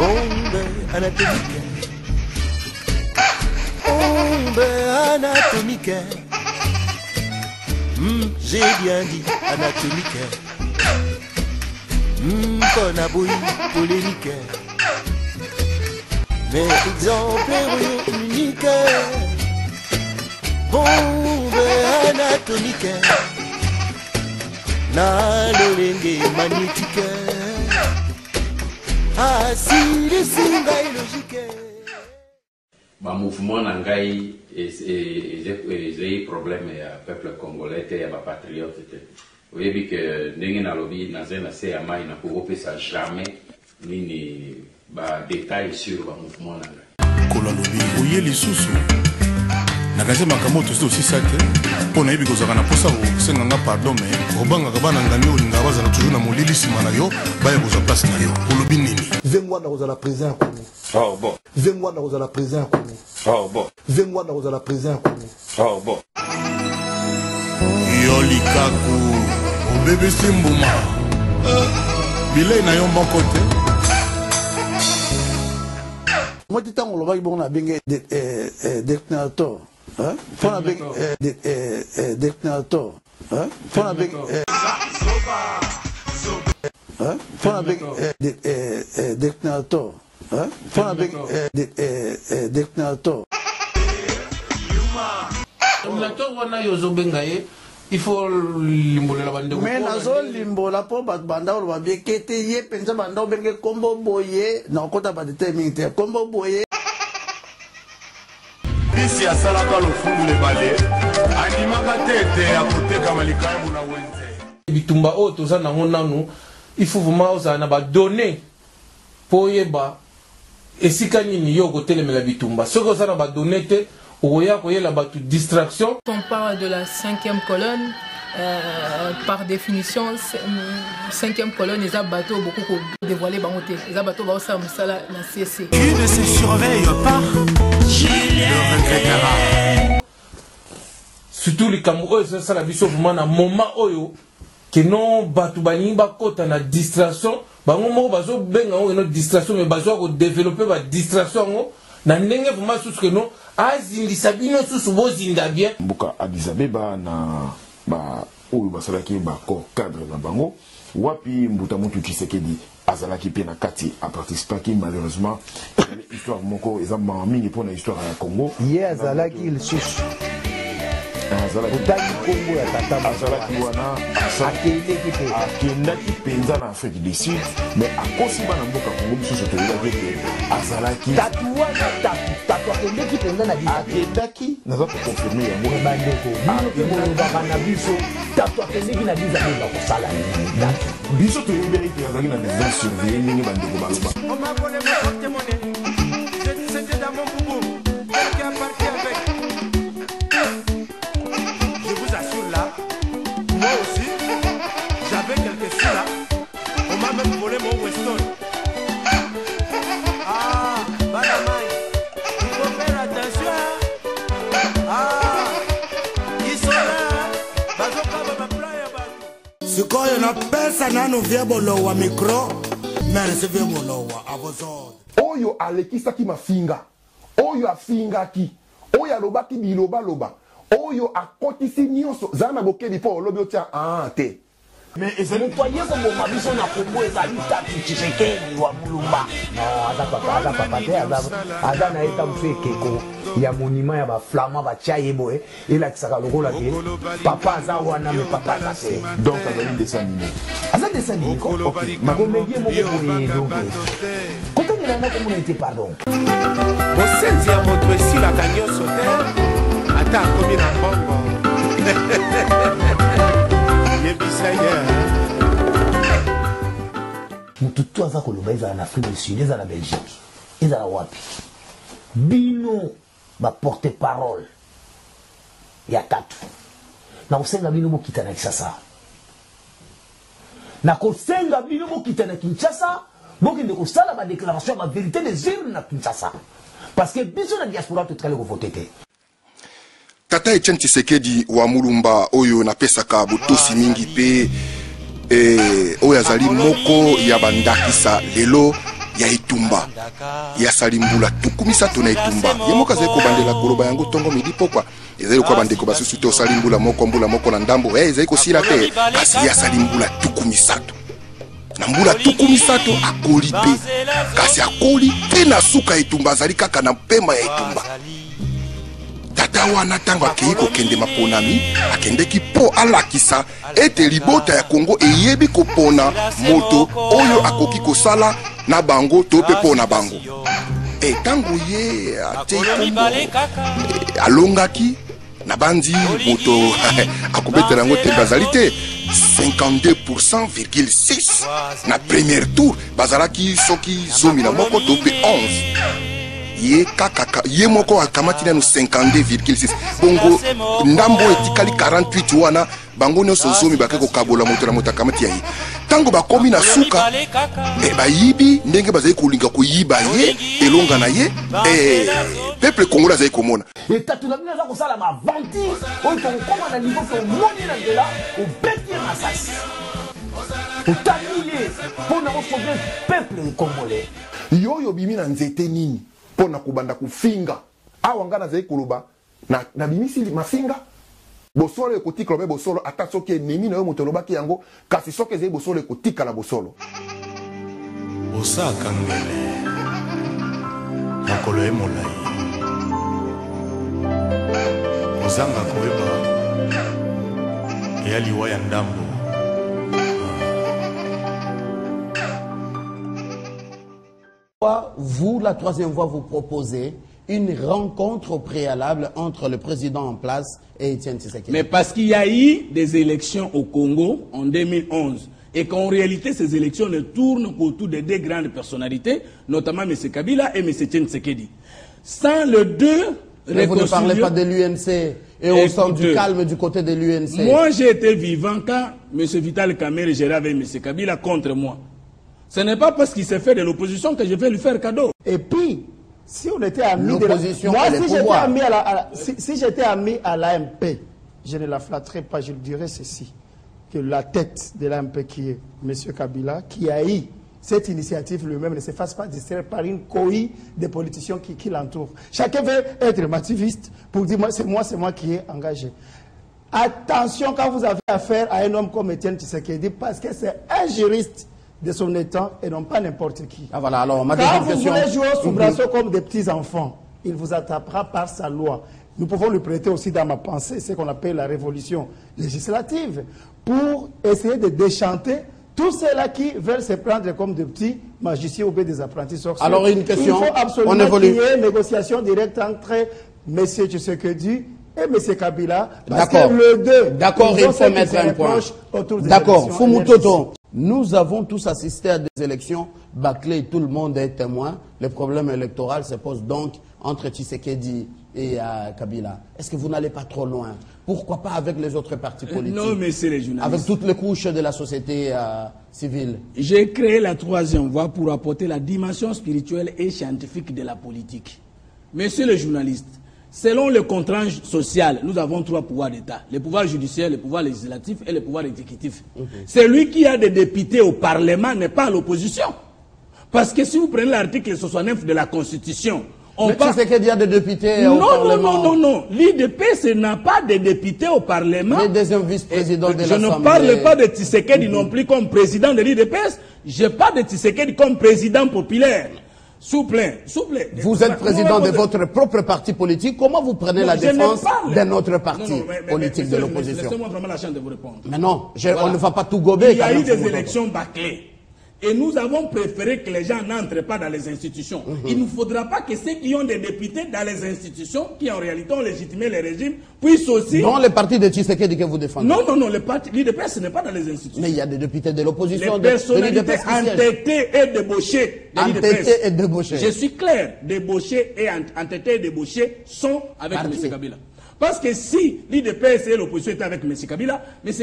Bombe anatomique. Bombe anatomique. J'ai bien dit anatomique. Konaboui polémique. Mais exemplaire unique. Bombe anatomique. Na lolenge magnétique. Acide singa logique. Ba mouvement nangai j'ai problème ya peuple congolais te ya ba patriote te. Vous voyez que ndenge na lobi na zena se ya mai na ko ça jamais nini ba détail sur ba mouvement nangai. Kola lobi oye lisusu. Nakaze makamoto aussi ça te. Pona yebi kozaka na posa ko senganga pardon mais obanga kabana ngami olinga baza na toujours na molili sima na yo ba yekoza place na yo. Olobi nini? Vengwa na kozala président ya Congo. Oh bon. Vengwa na kozala président ya Congo. Oh bon. Vengwa na kozala président ya Congo. Oh bon. Yo likaku obebe simbuma. Bilei na yo mboko te. Moi ti tango lobaki bongo na benge detonateur. Hein? Fona benge detonateur. Hein? Fona benge Fona benge detonateur. Hein? Fona benge detonateur. Detonateur wana yozo bengaye. Il faut limbola la bande. Mais nazo limbola po bat banda olo babie kete ye penza banda benge kombo boye na kota ba déterminer kombo boye. Ici à Salaka le fond le balai. Animaka tete à côté kamalika na wenze. Bitumba o toza na ngonanu il faut vraiment oza na ba donner po yeba esika nini yo kotelemela bitumba. Soko oza na ba donner te oya koyela ba distraction. On parle de la 5e colonne. Par définition, 5e colonne, les bateaux beaucoup dévoilés bangoté. Les bateaux va aussi musala na CC. Tu ne se surveille pas, Julien le regrettera. Surtout les Camerounais, c'est ça la vision vraiment na moment oyo que non bateau bani ba kota na distraction. Bango mo bazo benga o no distraction mais bazo ko développer ba distraction ngo na ndenge vraiment sous que non azindi sabino sous bozinda bien. Mbuka Addis Abeba na ba oyo basalaki ba corps cadre na bango wapi Mbuta Mutu Tshisekedi azalaki pe na kati a participaki malheureusement histoire moko ezamba mingi pona histoire ya Congo Ye azalaki il sus azalaki Congo ya tata azalaki wana akendaki penza na Afrique du Sud mais akosi bana mboka Congo biso toyebaki ke azalaki akendaki penza na akendaki naza koconfirme yango bandeko bino na biso tatu akendaki na biza ba kosala biso toyebaki ke azalaki na des gens surveillés ndenge bandeko baloba Sikoyo na pesa nano viebolo wa micro, mais c'est viebolo wa avozod. Oyo alekisaki mafinga, oyo afingaki, oyo alobaki biloba loba, oyo akotisi nyonso zana bokebi po lobi otia te. Mais ezali toye comme mabiso na Congo ezali tatu Tshisekedi wa mulumba. Non, aza papa te aza na eta mfekeko ya monument ya ba flama ba chayebo ela kisaka lokola ke papa aza wana me papa aza se. Donc azali dessin animé. Aza dessin animé ko. Makomedi mo ko donc. Quand on est là comme on était pardon. Bosenzi ya moto esi la kanyo sote. Ata komi na bongo. Mututu aza koloba eza na Afrique du Sud, eza na Belgique, eza na wapi. Bino ba porte parole ya tatu. Na kosenga bino bokita na Kinshasa. Na kosenga bino bokita na Kinshasa, bokende kosala ba déclaration ba vérité des urnes na Kinshasa. Parce que biso na diaspora totkale ko voter te. Tata Etienne Tshisekedi wa Mulumba oyo na pesaka botosi mingi pe oyo azali moko ya bandakisa lelo ya etumba ya salimbula tukumisato na etumba ye moko azali kobandela koloba yango ntongo midi pokwa ezali kwa bandeko basusu te osali mbula moko na ndambo ezali kosila te kasi ya salimbula tukumisato na mbula tukumisato akoli pe kasi akoli pe na suka etumba azali kaka na mpema ya etumba tata wana ntango akei kokende maponami akendeki mpo alakisa ete libota ya Kongo eyebi kopona moto oyo akoki kosala na bango to pe mpo na bango ntango ye atei alongaki na bandi moto akobetela yango te bazali te 52,6% na premier tour bazalaki soki 10 na moko to pe 11 ye kaka ye moko akamati nanu 52,6 bongo ndambo etikali 48 wana bango nyonso zomi bake kokabola moto na moto akamati ya ye ntango bakomi na suka bayibi ndenge bazali kolinga koyiba ye elonga na ye peuple congolais azali komona etatuna bino aza kosala mavanti oyo tokokoma na niveau ke omoni na nzela obeti ye masasi otamile mpo na osauve peuple congolais yoyo bimi na nzete nini mpo na kobanda kofinga awa nga nazali koloba na bimisi mafinga bosolo ekotikala me bosolo ata soki enemi na yo moto olobaki yango kasi soki ezali bosolo ekotikala bosolo osaka ngele mokolo ye molai ozanga koyeba eya liwa ya ndambo vous, la troisième fois, vous proposez une rencontre préalable entre le président en place et Etienne Tshisekedi. Mais parce qu'il y a eu des élections au Congo en 2011 et qu'en réalité ces élections ne tournent qu'autour de deux grandes personnalités, notamment M. Kabila et M. Etienne Tshisekedi. Sans les deux... Mais vous ne parlez pas de l'UNC et au sens du calme du côté de l'UNC. Moi j'ai été vivant quand M. Vital Kamerhe gérait avec M. Kabila contre moi. Ce n'est pas parce qu'il s'est fait de l'opposition que je vais lui faire cadeau. Et puis, si on était amis de l'opposition, moi, si j'étais ami à l'AMP, je ne la flatterais pas, je lui dirais ceci, que la tête de l'AMP qui est M. Kabila, qui a eu cette initiative lui-même, ne se fasse pas distraire par une cohue de politiciens qui l'entourent. Chacun veut être mativiste pour dire c'est moi qui ai engagé. Attention quand vous avez affaire à un homme comme Etienne Tshisekedi, parce que c'est un juriste de son état et non pas n'importe qui. Ah voilà, alors ma quand deuxième question. Vous voulez jouer sous braceau comme des petits enfants, il vous attrapera par sa loi. Nous pouvons lui prêter aussi dans ma pensée ce qu'on appelle la révolution législative pour essayer de déchanter tous ceux-là qui veulent se prendre comme des petits magiciens ou des apprentis sorciers. Alors une question, il faut absolument qu'il y ait une négociation directe entre M. Tshisekedi et M. Kabila. Parce que les deux, d'accord, il faut mettre un point. D'accord, Fumutoto. Nous avons tous assisté à des élections bâclées, tout le monde est témoin. Le problème électoral se pose donc entre Tshisekedi et Kabila. Est-ce que vous n'allez pas trop loin? Pourquoi pas avec les autres partis politiques? Non, messieurs les journalistes. Avec toutes les couches de la société civile. J'ai créé la troisième voie pour apporter la dimension spirituelle et scientifique de la politique. Messieurs les journalistes, selon le contrat social, nous avons trois pouvoirs d'État. Le pouvoir judiciaire, le pouvoir législatif et le pouvoir exécutif. Celui qui a des députés au Parlement n'est pas à l'opposition. Parce que si vous prenez l'article 69 de la Constitution, mais Tshisekedi a des députés au Parlement. Non. L'IDPS n'a pas de députés au Parlement. Mais des vice-présidents de l'Assemblée. Je ne parle pas de Tshisekedi non plus comme président de l'IDPS. Je parle de Tshisekedi comme président populaire. S'il vous plaît. Vous êtes président de votre propre parti politique. Comment vous prenez la défense d'un autre parti politique de l'opposition? Laissez-moi vraiment la chance de vous répondre. Mais non, on ne va pas tout gober. Il y a eu des élections bâclées. Et nous avons préféré que les gens n'entrent pas dans les institutions. Il ne faudra pas que ceux qui ont des députés dans les institutions, qui en réalité ont légitimé les régimes, puissent aussi... Non, le parti de Tshisekedi que vous défendez. Non, le parti l'IDPS n'est pas dans les institutions. Mais il y a des députés de l'opposition. Les personnalités entêtées et débauchées de l'IDPS. Je suis clair, débauchés et entêtés et débauchés sont avec M. Kabila. Parce que si l'IDPS et l'opposition étaient avec M.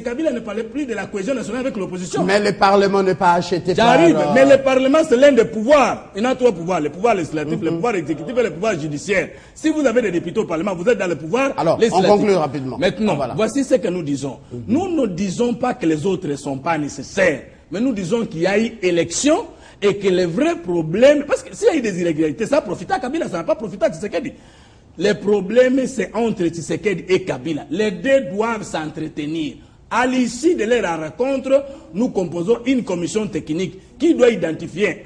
Kabila ne parlait plus de la cohésion nationale avec l'opposition. Mais le Parlement n'est pas acheté par... J'arrive, mais le Parlement c'est l'un des pouvoirs. Il y en a trois pouvoirs, le pouvoir législatif, le pouvoir exécutif et le pouvoir judiciaire. Si vous avez des députés au Parlement, vous êtes dans le pouvoir législatif. Alors, on conclut rapidement. Maintenant, voici ce que nous disons. Nous ne disons pas que les autres ne sont pas nécessaires, mais nous disons qu'il y a eu élection Et que les vrais problèmes, parce que s'il y a eu des irrégularités, ça a profité à Kabila, ça n'a pas profité à Tshisekedi. Les problèmes, c'est entre Tshisekedi et Kabila. Les deux doivent s'entretenir. À l'issue de leur rencontre, nous composons une commission technique qui doit identifier,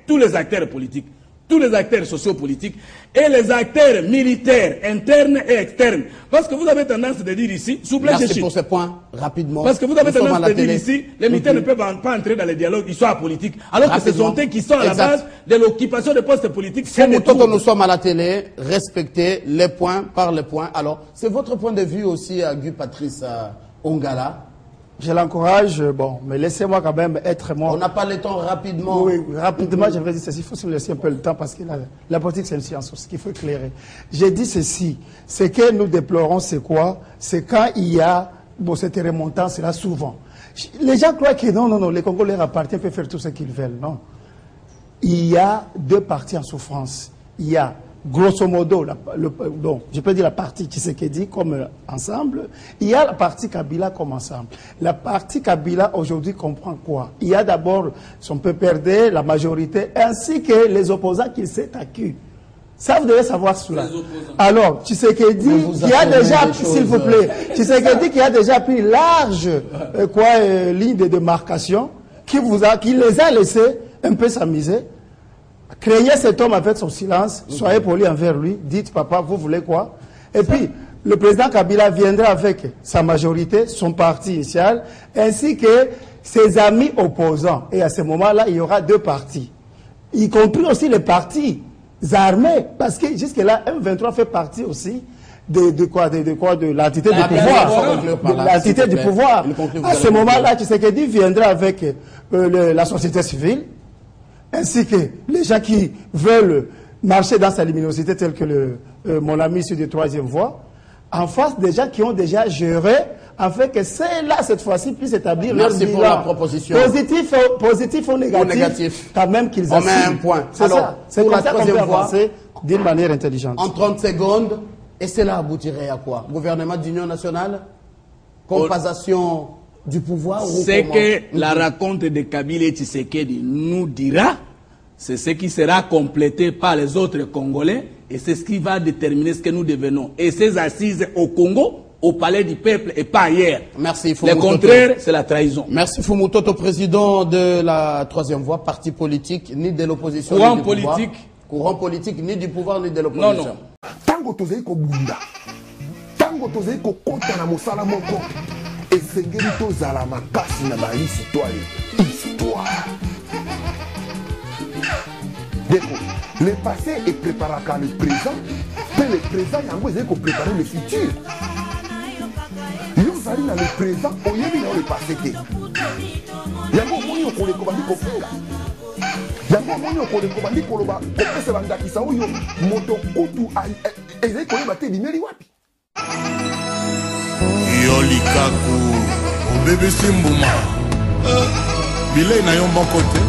tous les acteurs politiques, tous les acteurs sociopolitiques et les acteurs militaires, internes et externes. Parce que vous avez tendance de dire ici, s'il vous plaît, merci pour ce point, rapidement. Parce que vous avez tendance de dire ici, les militaires ne peuvent pas entrer dans les dialogues, ils sont apolitiques. Alors que ce sont eux qui sont à la base de l'occupation des postes politiques. Quand nous sommes à la télé, respectez les points par les points. Alors, c'est votre point de vue aussi, Guy Patrice Ongala. Je l'encourage, bon, mais laissez-moi quand même être moi. On n'a pas le temps rapidement. Oui, rapidement, j'aimerais dire ceci. Il faut se laisser un peu le temps parce que la politique, c'est une science aussi qu'il faut éclairer. J'ai dit ceci. Ce que nous déplorons, c'est quoi? C'est quand il y a, bon, cette remontance, c'est là souvent. Les gens croient que non, les Congolais leur appartiennent, peuvent faire tout ce qu'ils veulent. Non. Il y a deux parties en souffrance. Il y a grosso modo, donc, je peux dire la partie Tshisekedi comme ensemble, il y a la partie Kabila comme ensemble. La partie Kabila aujourd'hui comprend quoi? Il y a d'abord son PPRD, la majorité, ainsi que les opposants qu'il s'est acquis. Ça, vous devez savoir cela. Alors, Tshisekedi, qui a déjà, s'il vous plaît, Tshisekedi qui a déjà pris large ligne de démarcation, qui les a laissés un peu s'amuser. Craignez cet homme avec son silence, soyez poli envers lui, dites papa, vous voulez quoi? Et puis, le président Kabila viendra avec sa majorité, son parti initial, ainsi que ses amis opposants. Et à ce moment-là, il y aura deux partis, y compris aussi les partis armés, parce que jusque-là, M23 fait partie aussi de l'entité du pouvoir. L'entité du pouvoir. À ce moment-là, Tshisekedi viendra avec la société civile, ainsi que les gens qui veulent marcher dans sa luminosité, tel que mon ami issu de troisième voie, en face des gens qui ont déjà géré, afin que ceux-là, cette fois-ci, puissent établir leur bilan. Merci pour la proposition. Positif ou négatif, quand même qu'ils assument. On met un point. C'est ça. C'est comme ça qu'on peut avancer d'une manière intelligente. En 30 secondes, et cela aboutirait à quoi? Gouvernement d'union nationale? Compensation du pouvoir? C'est que la rencontre de Kabila et Tshisekedi nous dira, c'est ce qui sera complété par les autres Congolais et c'est ce qui va déterminer ce que nous devenons. Et ces assises au Congo, au palais du peuple et pas ailleurs. Merci. Le contraire, c'est la trahison. Merci Fumutoto, président de la troisième voie, parti politique, ni de l'opposition, courant politique. Courant politique, ni du pouvoir, ni de l'opposition. Non. Tango tozei ko bunda. Tango tozei ko kota na mosala moko. Esengeli tozala makasi na ba histoire. Le passé est préparé par le présent, mais le présent est préparer le futur. Nous allons dans le présent, au lieu de le passé. Il y a un moment où on est commandé pour faire. Il y a un moment où on est commandé pour le bas. Pour se vendre qui ça ou yo moto kutu et les collègues battent des mairies wapi. Yolikaku, bébé Simbuma. Bilé na yon bon côté.